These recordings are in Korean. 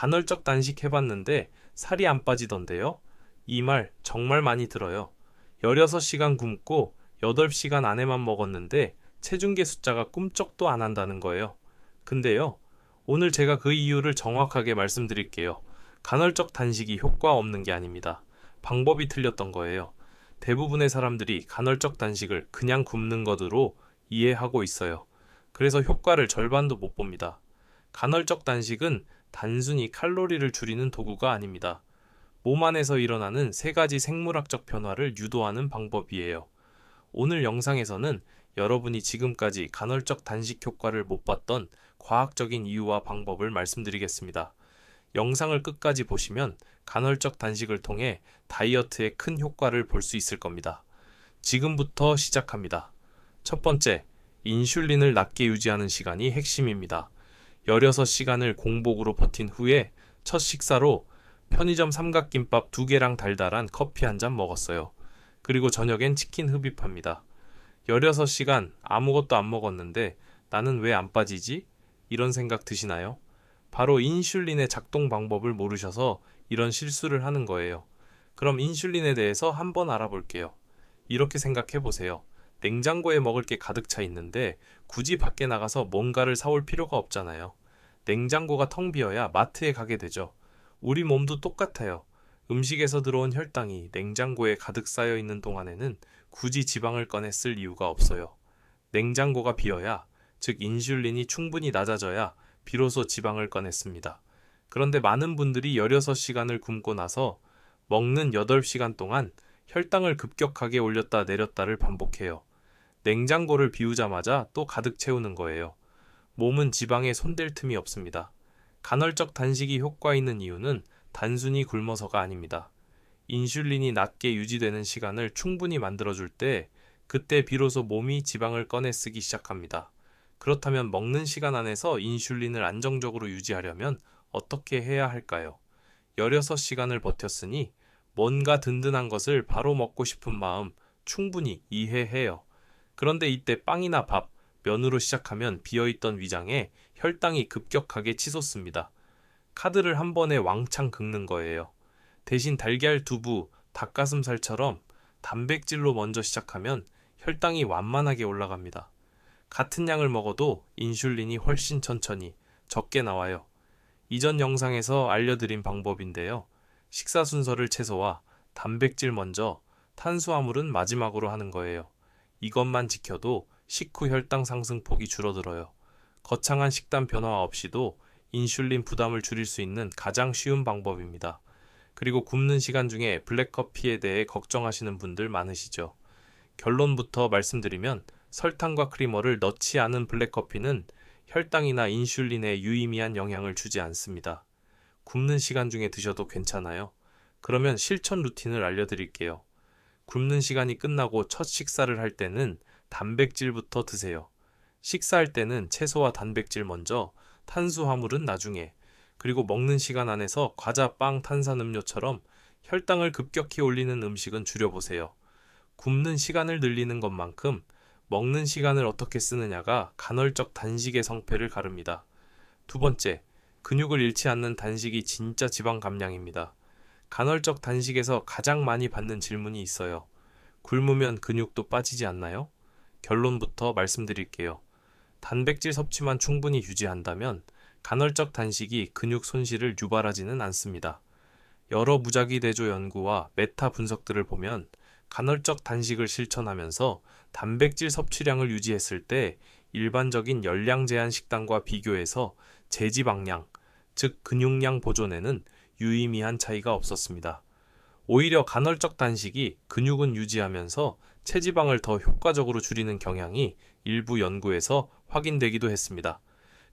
간헐적 단식 해봤는데 살이 안 빠지던데요? 이 말 정말 많이 들어요. 16시간 굶고 8시간 안에만 먹었는데 체중계 숫자가 꿈쩍도 안 한다는 거예요. 근데요, 오늘 제가 그 이유를 정확하게 말씀드릴게요. 간헐적 단식이 효과 없는 게 아닙니다. 방법이 틀렸던 거예요. 대부분의 사람들이 간헐적 단식을 그냥 굶는 것으로 이해하고 있어요. 그래서 효과를 절반도 못 봅니다. 간헐적 단식은 단순히 칼로리를 줄이는 도구가 아닙니다. 몸 안에서 일어나는 세 가지 생물학적 변화를 유도하는 방법이에요. 오늘 영상에서는 여러분이 지금까지 간헐적 단식 효과를 못 봤던 과학적인 이유와 방법을 말씀드리겠습니다. 영상을 끝까지 보시면 간헐적 단식을 통해 다이어트에 큰 효과를 볼 수 있을 겁니다. 지금부터 시작합니다. 첫 번째, 인슐린을 낮게 유지하는 시간이 핵심입니다. 16시간을 공복으로 버틴 후에 첫 식사로 편의점 삼각김밥 2개랑 달달한 커피 한 잔 먹었어요. 그리고 저녁엔 치킨 흡입합니다. 16시간 아무것도 안 먹었는데 나는 왜 안 빠지지? 이런 생각 드시나요? 바로 인슐린의 작동 방법을 모르셔서 이런 실수를 하는 거예요. 그럼 인슐린에 대해서 한번 알아볼게요. 이렇게 생각해 보세요. 냉장고에 먹을 게 가득 차 있는데 굳이 밖에 나가서 뭔가를 사올 필요가 없잖아요. 냉장고가 텅 비어야 마트에 가게 되죠. 우리 몸도 똑같아요. 음식에서 들어온 혈당이 냉장고에 가득 쌓여 있는 동안에는 굳이 지방을 꺼내 쓸 이유가 없어요. 냉장고가 비어야, 즉 인슐린이 충분히 낮아져야 비로소 지방을 꺼냈습니다. 그런데 많은 분들이 16시간을 굶고 나서 먹는 8시간 동안 혈당을 급격하게 올렸다 내렸다를 반복해요. 냉장고를 비우자마자 또 가득 채우는 거예요. 몸은 지방에 손댈 틈이 없습니다. 간헐적 단식이 효과 있는 이유는 단순히 굶어서가 아닙니다. 인슐린이 낮게 유지되는 시간을 충분히 만들어줄 때 그때 비로소 몸이 지방을 꺼내 쓰기 시작합니다. 그렇다면 먹는 시간 안에서 인슐린을 안정적으로 유지하려면 어떻게 해야 할까요? 16시간을 버텼으니 뭔가 든든한 것을 바로 먹고 싶은 마음 충분히 이해해요. 그런데 이때 빵이나 밥, 면으로 시작하면 비어있던 위장에 혈당이 급격하게 치솟습니다. 카드를 한 번에 왕창 긁는 거예요. 대신 달걀, 두부, 닭가슴살처럼 단백질로 먼저 시작하면 혈당이 완만하게 올라갑니다. 같은 양을 먹어도 인슐린이 훨씬 천천히, 적게 나와요. 이전 영상에서 알려드린 방법인데요. 식사 순서를 채소와 단백질 먼저, 탄수화물은 마지막으로 하는 거예요. 이것만 지켜도 식후 혈당 상승폭이 줄어들어요. 거창한 식단 변화 없이도 인슐린 부담을 줄일 수 있는 가장 쉬운 방법입니다. 그리고 굶는 시간 중에 블랙커피에 대해 걱정하시는 분들 많으시죠. 결론부터 말씀드리면 설탕과 크리머를 넣지 않은 블랙커피는 혈당이나 인슐린에 유의미한 영향을 주지 않습니다. 굶는 시간 중에 드셔도 괜찮아요. 그러면 실천 루틴을 알려드릴게요. 굶는 시간이 끝나고 첫 식사를 할 때는 단백질부터 드세요. 식사할 때는 채소와 단백질 먼저, 탄수화물은 나중에, 그리고 먹는 시간 안에서 과자, 빵, 탄산음료처럼 혈당을 급격히 올리는 음식은 줄여보세요. 굶는 시간을 늘리는 것만큼 먹는 시간을 어떻게 쓰느냐가 간헐적 단식의 성패를 가릅니다. 두 번째, 근육을 잃지 않는 단식이 진짜 지방 감량입니다. 간헐적 단식에서 가장 많이 받는 질문이 있어요. 굶으면 근육도 빠지지 않나요? 결론부터 말씀드릴게요. 단백질 섭취만 충분히 유지한다면 간헐적 단식이 근육 손실을 유발하지는 않습니다. 여러 무작위 대조 연구와 메타 분석들을 보면 간헐적 단식을 실천하면서 단백질 섭취량을 유지했을 때 일반적인 열량 제한 식단과 비교해서 제지방량, 즉 근육량 보존에는 유의미한 차이가 없었습니다. 오히려 간헐적 단식이 근육은 유지하면서 체지방을 더 효과적으로 줄이는 경향이 일부 연구에서 확인되기도 했습니다.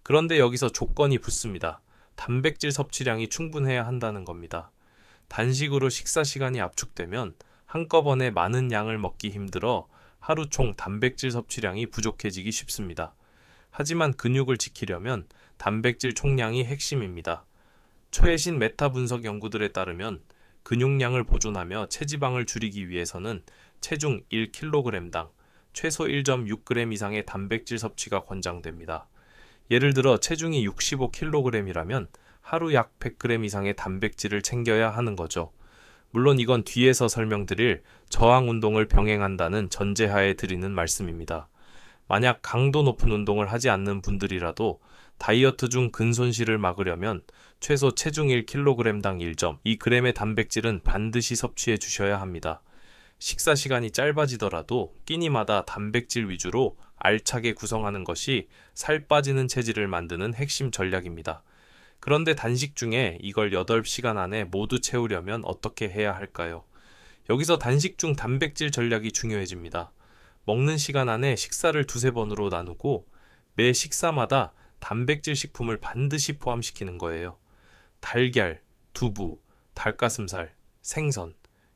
그런데 여기서 조건이 붙습니다. 단백질 섭취량이 충분해야 한다는 겁니다. 단식으로 식사 시간이 압축되면 한꺼번에 많은 양을 먹기 힘들어 하루 총 단백질 섭취량이 부족해지기 쉽습니다. 하지만 근육을 지키려면 단백질 총량이 핵심입니다. 최신 메타 분석 연구들에 따르면 근육량을 보존하며 체지방을 줄이기 위해서는 체중 1kg당 최소 1.6g 이상의 단백질 섭취가 권장됩니다. 예를 들어 체중이 65kg이라면 하루 약 100g 이상의 단백질을 챙겨야 하는 거죠. 물론 이건 뒤에서 설명드릴 저항 운동을 병행한다는 전제하에 드리는 말씀입니다. 만약 강도 높은 운동을 하지 않는 분들이라도 다이어트 중 근손실을 막으려면 최소 체중 1kg당 1.2g의 단백질은 반드시 섭취해 주셔야 합니다. 식사 시간이 짧아지더라도 끼니마다 단백질 위주로 알차게 구성하는 것이 살 빠지는 체질을 만드는 핵심 전략입니다. 그런데 단식 중에 이걸 8시간 안에 모두 채우려면 어떻게 해야 할까요? 여기서 단식 중 단백질 전략이 중요해집니다. 먹는 시간 안에 식사를 두세 번으로 나누고 매 식사마다 단백질 식품을 반드시 포함시키는 거예요. 달걀, 두부, 닭가슴살, 생선,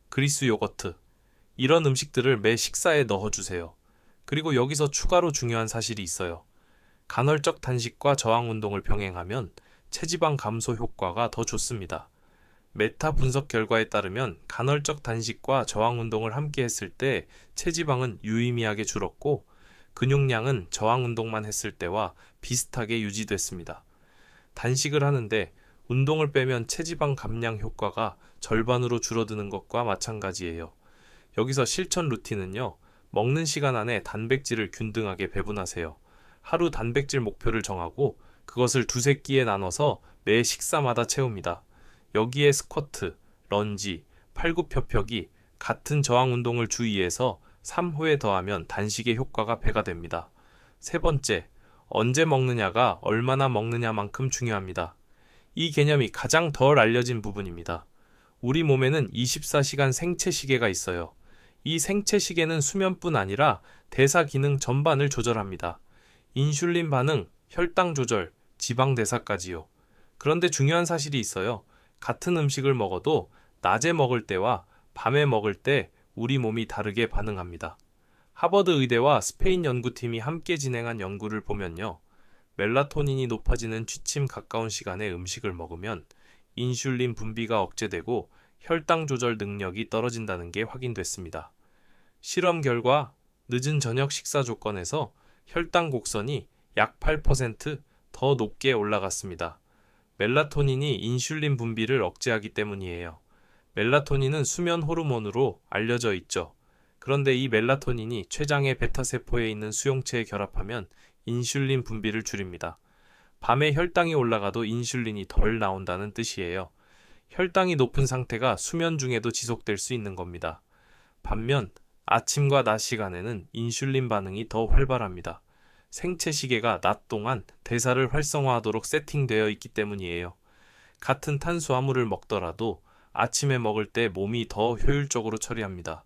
그리스 요거트 이런 음식들을 매 식사에 넣어주세요. 그리고 여기서 추가로 중요한 사실이 있어요. 간헐적 단식과 저항 운동을 병행하면 체지방 감소 효과가 더 좋습니다. 메타 분석 결과에 따르면 간헐적 단식과 저항 운동을 함께 했을 때 체지방은 유의미하게 줄었고 근육량은 저항 운동만 했을 때와 비슷하게 유지됐습니다. 단식을 하는데 운동을 빼면 체지방 감량 효과가 절반으로 줄어드는 것과 마찬가지예요. 여기서 실천 루틴은요. 먹는 시간 안에 단백질을 균등하게 배분하세요. 하루 단백질 목표를 정하고 그것을 두세 끼에 나눠서 매 식사마다 채웁니다. 여기에 스쿼트, 런지, 팔굽혀펴기 같은 저항 운동을 주 2에서 3회에 더하면 단식의 효과가 배가 됩니다. 세 번째, 언제 먹느냐가 얼마나 먹느냐만큼 중요합니다. 이 개념이 가장 덜 알려진 부분입니다. 우리 몸에는 24시간 생체 시계가 있어요. 이 생체 시계는 수면뿐 아니라 대사 기능 전반을 조절합니다. 인슐린 반응, 혈당 조절, 지방 대사까지요. 그런데 중요한 사실이 있어요. 같은 음식을 먹어도 낮에 먹을 때와 밤에 먹을 때 우리 몸이 다르게 반응합니다. 하버드 의대와 스페인 연구팀이 함께 진행한 연구를 보면요. 멜라토닌이 높아지는 취침 가까운 시간에 음식을 먹으면 인슐린 분비가 억제되고 혈당 조절 능력이 떨어진다는 게 확인됐습니다. 실험 결과 늦은 저녁 식사 조건에서 혈당 곡선이 약 8% 높게 올라갔습니다. 멜라토닌이 인슐린 분비를 억제하기 때문이에요. 멜라토닌은 수면 호르몬으로 알려져 있죠. 그런데 이 멜라토닌이 췌장의 베타세포에 있는 수용체에 결합하면 인슐린 분비를 줄입니다. 밤에 혈당이 올라가도 인슐린이 덜 나온다는 뜻이에요. 혈당이 높은 상태가 수면 중에도 지속될 수 있는 겁니다. 반면 아침과 낮 시간에는 인슐린 반응이 더 활발합니다. 생체 시계가 낮 동안 대사를 활성화하도록 세팅되어 있기 때문이에요. 같은 탄수화물을 먹더라도 아침에 먹을 때 몸이 더 효율적으로 처리합니다.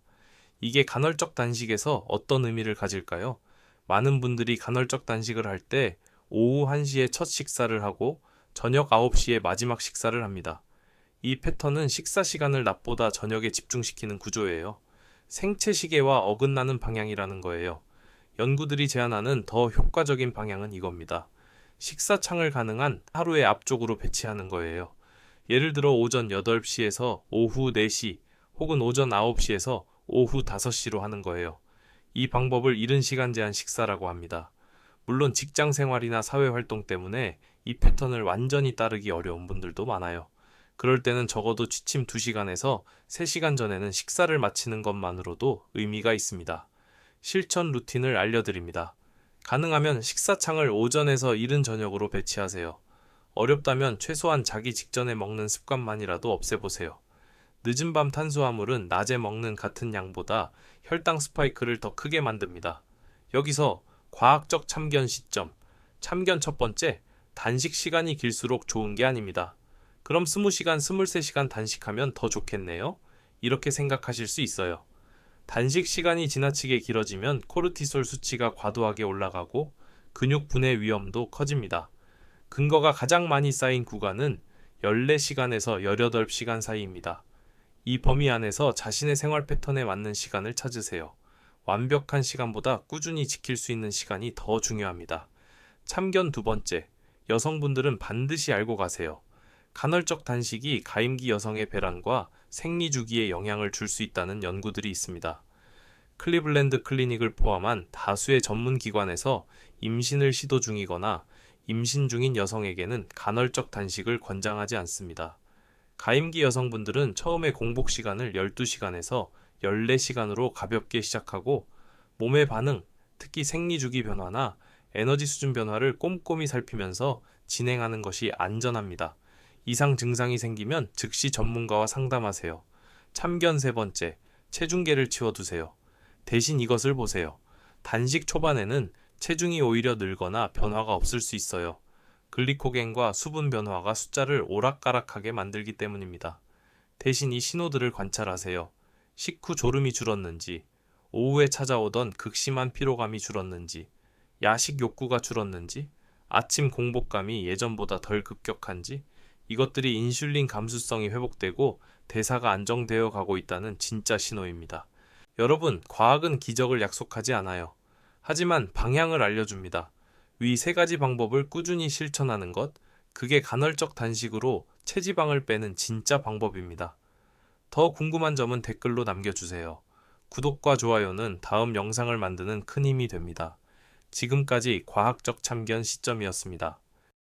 이게 간헐적 단식에서 어떤 의미를 가질까요? 많은 분들이 간헐적 단식을 할 때 오후 1시에 첫 식사를 하고 저녁 9시에 마지막 식사를 합니다. 이 패턴은 식사 시간을 낮보다 저녁에 집중시키는 구조예요. 생체 시계와 어긋나는 방향이라는 거예요. 연구들이 제안하는 더 효과적인 방향은 이겁니다. 식사창을 가능한 하루의 앞쪽으로 배치하는 거예요. 예를 들어 오전 8시에서 오후 4시 혹은 오전 9시에서 오후 5시로 하는 거예요. 이 방법을 이른 시간 제한 식사라고 합니다. 물론 직장 생활이나 사회 활동 때문에 이 패턴을 완전히 따르기 어려운 분들도 많아요. 그럴 때는 적어도 취침 2시간에서 3시간 전에는 식사를 마치는 것만으로도 의미가 있습니다. 실천 루틴을 알려드립니다. 가능하면 식사창을 오전에서 이른 저녁으로 배치하세요. 어렵다면 최소한 자기 직전에 먹는 습관만이라도 없애보세요. 늦은 밤 탄수화물은 낮에 먹는 같은 양보다 혈당 스파이크를 더 크게 만듭니다. 여기서 과학적 참견 시점. 참견 첫 번째, 단식 시간이 길수록 좋은 게 아닙니다. 그럼 20시간, 23시간 단식하면 더 좋겠네요? 이렇게 생각하실 수 있어요. 단식 시간이 지나치게 길어지면 코르티솔 수치가 과도하게 올라가고 근육 분해 위험도 커집니다. 근거가 가장 많이 쌓인 구간은 14시간에서 18시간 사이입니다. 이 범위 안에서 자신의 생활 패턴에 맞는 시간을 찾으세요. 완벽한 시간보다 꾸준히 지킬 수 있는 시간이 더 중요합니다. 참견 두 번째, 여성분들은 반드시 알고 가세요. 간헐적 단식이 가임기 여성의 배란과 생리주기에 영향을 줄 수 있다는 연구들이 있습니다. 클리블랜드 클리닉을 포함한 다수의 전문 기관에서 임신을 시도 중이거나 임신 중인 여성에게는 간헐적 단식을 권장하지 않습니다. 가임기 여성분들은 처음에 공복 시간을 12시간에서 14시간으로 가볍게 시작하고 몸의 반응, 특히 생리주기 변화나 에너지 수준 변화를 꼼꼼히 살피면서 진행하는 것이 안전합니다. 이상 증상이 생기면 즉시 전문가와 상담하세요. 참견 세 번째, 체중계를 치워두세요. 대신 이것을 보세요. 단식 초반에는 체중이 오히려 늘거나 변화가 없을 수 있어요. 글리코겐과 수분 변화가 숫자를 오락가락하게 만들기 때문입니다. 대신 이 신호들을 관찰하세요. 식후 졸음이 줄었는지, 오후에 찾아오던 극심한 피로감이 줄었는지, 야식 욕구가 줄었는지, 아침 공복감이 예전보다 덜 급격한지, 이것들이 인슐린 감수성이 회복되고 대사가 안정되어 가고 있다는 진짜 신호입니다. 여러분, 과학은 기적을 약속하지 않아요. 하지만 방향을 알려줍니다. 위 세 가지 방법을 꾸준히 실천하는 것, 그게 간헐적 단식으로 체지방을 빼는 진짜 방법입니다. 더 궁금한 점은 댓글로 남겨주세요. 구독과 좋아요는 다음 영상을 만드는 큰 힘이 됩니다. 지금까지 과학적 참견 시점이었습니다.